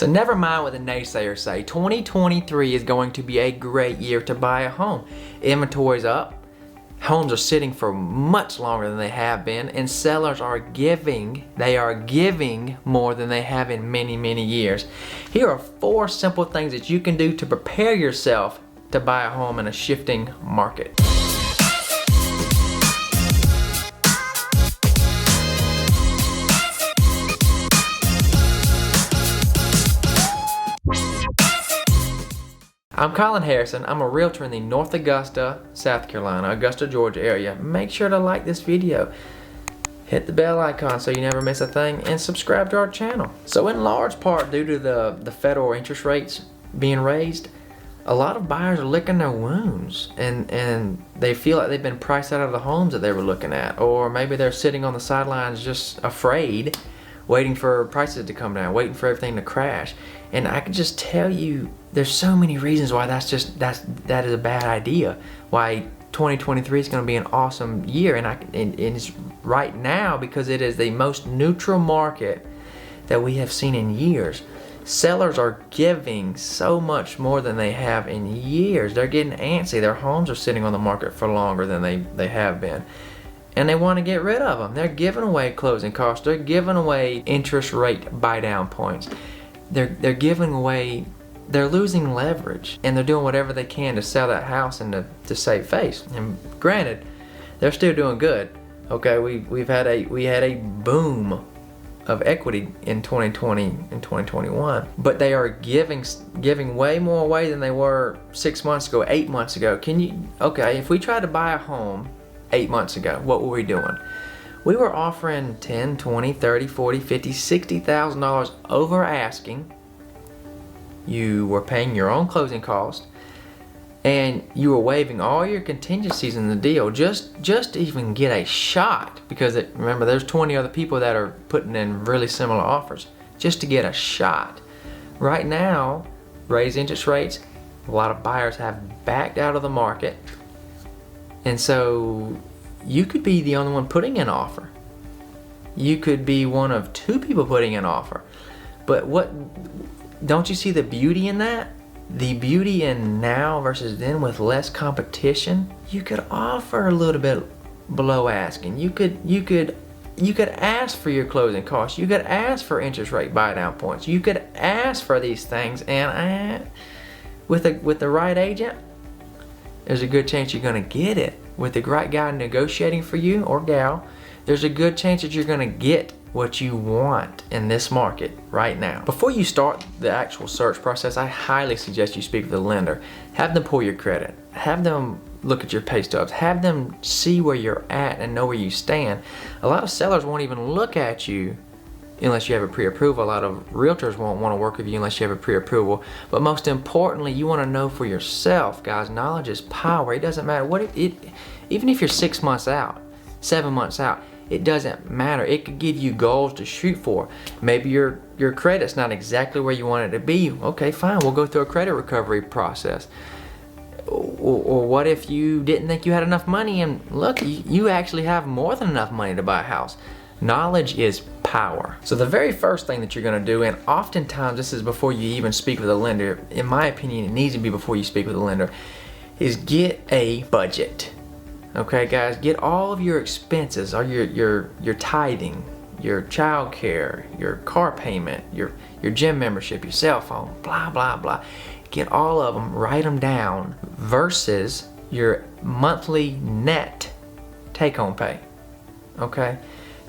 So never mind what the naysayers say. 2023 is going to be a great year to buy a home. Inventory's up. Homes are sitting for much longer than they have been, and sellers are giving more than they have in many, many years. Here are 4 simple things that you can do to prepare yourself to buy a home in a shifting market. I'm Colin Harrison. I'm a realtor in the North Augusta, South Carolina, Augusta, Georgia area. Make sure to like this video, hit the bell icon so you never miss a thing, and subscribe to our channel. So in large part due to the federal interest rates being raised, a lot of buyers are licking their wounds and they feel like they've been priced out of the homes that they were looking at, or maybe they're sitting on the sidelines just afraid, waiting for prices to come down, waiting for everything to crash. And I can just tell you, there's so many reasons why that is a bad idea. Why 2023 is going to be an awesome year, and it's right now because it is the most neutral market that we have seen in years. Sellers are giving so much more than they have in years. They're getting antsy. Their homes are sitting on the market for longer than they have been. And they want to get rid of them. They're giving away closing costs. They're giving away interest rate buy down points. They're giving away, they're losing leverage, and they're doing whatever they can to sell that house and to save face. And granted, they're still doing good. Okay, we had a boom of equity in 2020 and 2021, but they are giving way more away than they were 6 months ago, 8 months ago. Okay, if we tried to buy a home 8 months ago, what were we doing? We were offering $10, $20, $30, $40, $50, $60,000 over asking. You were paying your own closing costs, and you were waiving all your contingencies in the deal just to even get a shot, because remember, there's 20 other people that are putting in really similar offers just to get a shot. Right now, raised interest rates, a lot of buyers have backed out of the market, and so you could be the only one putting an offer. You could be one of 2 people putting an offer. But don't you see the beauty in that? The beauty in now versus then with less competition. You could offer a little bit below asking. You could ask for your closing costs. You could ask for interest rate buy down points. You could ask for these things, and with the right agent, there's a good chance you're gonna get it. With the right guy negotiating for you, or gal, there's a good chance that you're gonna get what you want in this market right now. Before you start the actual search process, I highly suggest you speak with a lender. Have them pull your credit. Have them look at your pay stubs. Have them see where you're at and know where you stand. A lot of sellers won't even look at you unless you have a pre-approval. A lot of realtors won't want to work with you unless you have a pre-approval. But most importantly, you want to know for yourself, guys. Knowledge is power. It doesn't matter what even if you're 6 months out, 7 months out, it doesn't matter. It could give you goals to shoot for. Maybe your credit's not exactly where you want it to be. Okay, fine. We'll go through a credit recovery process. Or what if you didn't think you had enough money, and look, you actually have more than enough money to buy a house. Knowledge is power. So the very first thing that you're going to do, and oftentimes this is before you even speak with a lender, in my opinion it needs to be before you speak with a lender, is get a budget. Okay guys, get all of your expenses, or your tithing, your child care, your car payment, your gym membership, your cell phone, blah blah blah. Get all of them, write them down versus your monthly net take-home pay. Okay?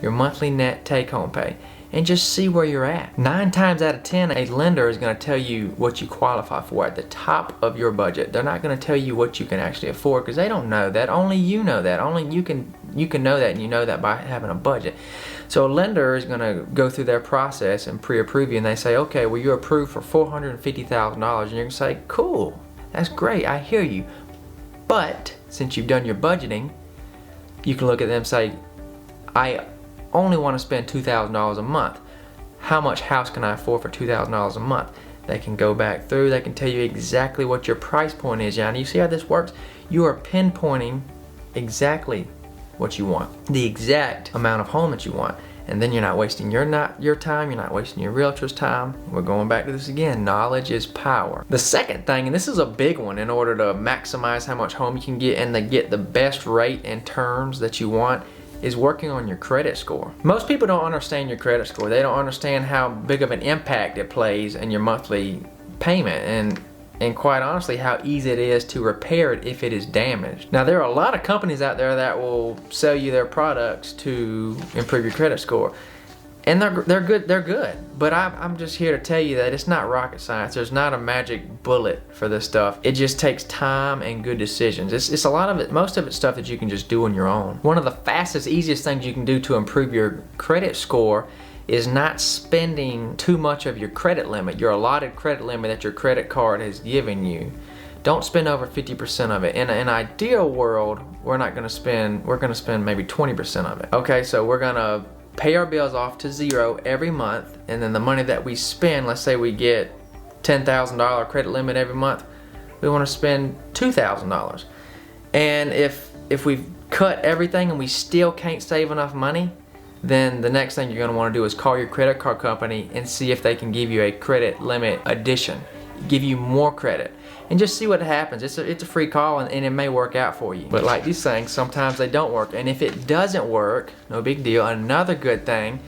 Your monthly net take-home pay, and just see where you're at. 9 times out of 10, a lender is going to tell you what you qualify for at the top of your budget. They're not going to tell you what you can actually afford, because they don't know that. Only you know that. Only you can know that, and you know that by having a budget. So a lender is going to go through their process and pre-approve you, and they say, okay, well, you're approved for $450,000, and you're going to say, cool, that's great, I hear you. But since you've done your budgeting, you can look at them and say, I only want to spend $2,000 a month. How much house can I afford for $2,000 a month? They can go back through, they can tell you exactly what your price point is. And you see how this works? You are pinpointing exactly what you want, the exact amount of home that you want. And then you're not wasting your time, you're not wasting your realtor's time. We're going back to this again. Knowledge is power. The second thing, and this is a big one in order to maximize how much home you can get and to get the best rate and terms that you want, is working on your credit score. Most people don't understand your credit score. They don't understand how big of an impact it plays in your monthly payment, and quite honestly how easy it is to repair it if it is damaged. Now, there are a lot of companies out there that will sell you their products to improve your credit score, and they're good, but I'm just here to tell you that it's not rocket science. There's not a magic bullet for this stuff. It just takes time and good decisions. It's a lot of it, most of it's stuff that you can just do on your own. One of the fastest, easiest things you can do to improve your credit score is not spending too much of your credit limit, your allotted credit limit that your credit card has given you. Don't spend over 50% of it. In an ideal world, we're gonna spend maybe 20% of it. Okay, so we're gonna pay our bills off to zero every month, and then the money that we spend, let's say we get $10,000 credit limit every month, we wanna spend $2,000. And if we've cut everything and we still can't save enough money, then the next thing you're going to want to do is call your credit card company and see if they can give you a credit limit addition, give you more credit, and just see what happens. It's a free call, and it may work out for you. But like these things, sometimes they don't work, and if it doesn't work, no big deal. Another good thing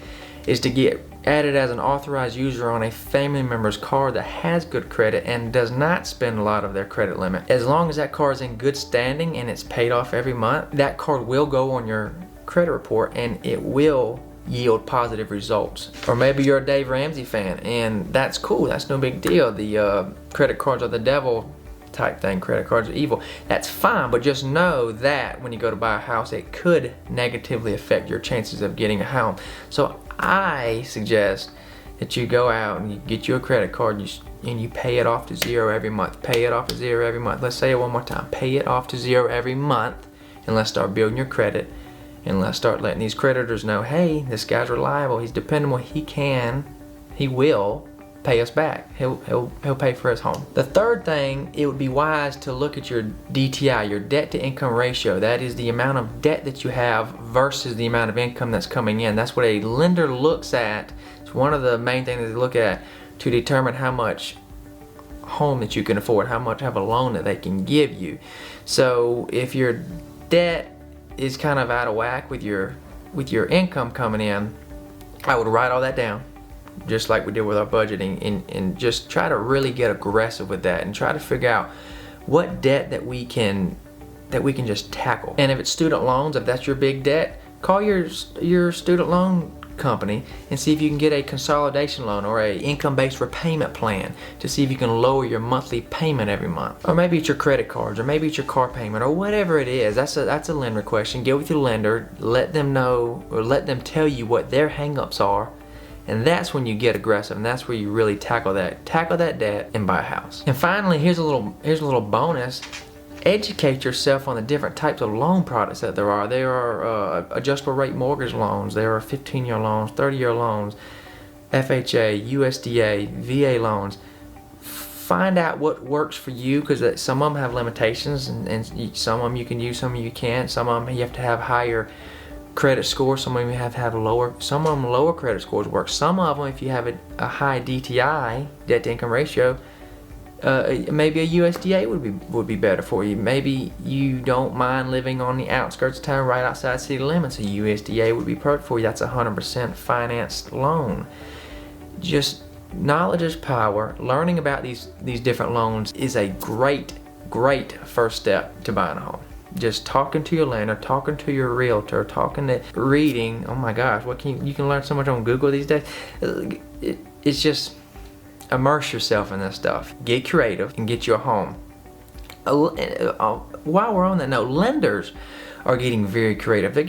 is to get added as an authorized user on a family member's card that has good credit and does not spend a lot of their credit limit. As long as that card is in good standing and it's paid off every month, that card will go on your credit report and it will yield positive results. Or maybe you're a Dave Ramsey fan, and that's cool, that's no big deal. The credit cards are the devil type thing, credit cards are evil. That's fine, but just know that when you go to buy a house, it could negatively affect your chances of getting a home. So I suggest that you go out and you get you a credit card and you pay it off to zero every month. Pay it off to zero every month. Let's say it one more time. Pay it off to zero every month, and let's start building your credit. And let's start letting these creditors know, hey, this guy's reliable, he's dependable, he will pay us back. He'll pay for his home. The third thing, it would be wise to look at your DTI, your debt to income ratio. That is the amount of debt that you have versus the amount of income that's coming in. That's what a lender looks at. It's one of the main things they look at to determine how much home that you can afford, how much of a loan that they can give you. So if your debt is kind of out of whack with your income coming in, I would write all that down, just like we did with our budgeting, and just try to really get aggressive with that and try to figure out what debt that we can just tackle. And if it's student loans, if that's your big debt, call your student loan company and see if you can get a consolidation loan or a income-based repayment plan to see if you can lower your monthly payment every month. Or maybe it's your credit cards, or maybe it's your car payment, or whatever it is. That's a lender question. Get with your lender, let them know, or let them tell you what their hang-ups are, and that's when you get aggressive, and that's where you really tackle that debt and buy a house. And finally, here's a little bonus. Educate yourself on the different types of loan products that there are. There are adjustable rate mortgage loans. There are 15-year loans, 30-year loans, FHA, USDA, VA loans. Find out what works for you, because some of them have limitations, and some of them you can use, some of them you can't. Some of them you have to have higher credit scores. Some of them you have to have lower. Some of them lower credit scores work. Some of them, if you have a high DTI, debt to income ratio, maybe a USDA would be better for you. Maybe you don't mind living on the outskirts of town, right outside city limits. A USDA would be perfect for you. That's a 100% financed loan. Just knowledge is power. Learning about these different loans is a great first step to buying a home. Just talking to your lender, talking to your realtor, reading. Oh my gosh, you can learn so much on Google these days. It's just immerse yourself in this stuff. Get creative and get you a home. While we're on that note, lenders are getting very creative. They're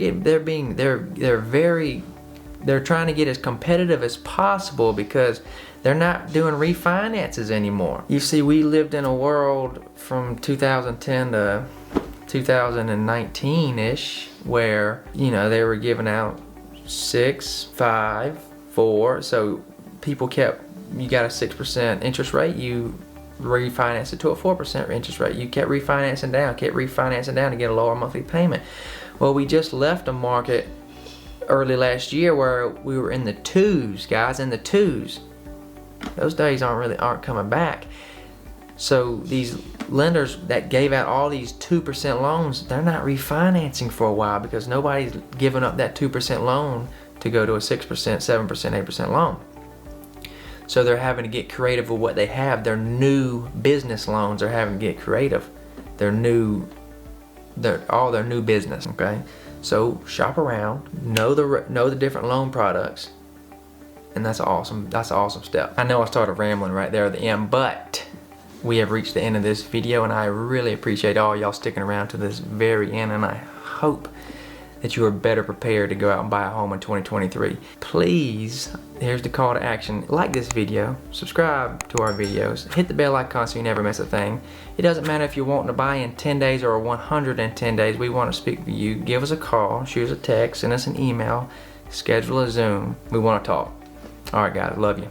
trying to get as competitive as possible because they're not doing refinances anymore. You see, we lived in a world from 2010 to 2019-ish where, they were giving out 6, 5, 4. So people you got a 6% interest rate, you refinance it to a 4% interest rate. You kept refinancing down to get a lower monthly payment. Well, we just left a market early last year where we were in the twos, guys, in the twos. Those days aren't coming back. So these lenders that gave out all these 2% loans, they're not refinancing for a while because nobody's giving up that 2% loan to go to a 6%, 7%, 8% loan. So they're having to get creative with what they have. Their new business loans are having to get creative. All their new business, okay? So shop around, know the different loan products, and that's awesome. That's an awesome step. I know I started rambling right there at the end, but we have reached the end of this video, and I really appreciate all y'all sticking around to this very end, and I hope that you are better prepared to go out and buy a home in 2023. Please, here's the call to action. Like this video, subscribe to our videos, hit the bell icon so you never miss a thing. It doesn't matter if you're wanting to buy in 10 days or 110 days. We want to speak with you. Give us a call, shoot us a text, send us an email, schedule a Zoom. We want to talk. All right, guys, love you.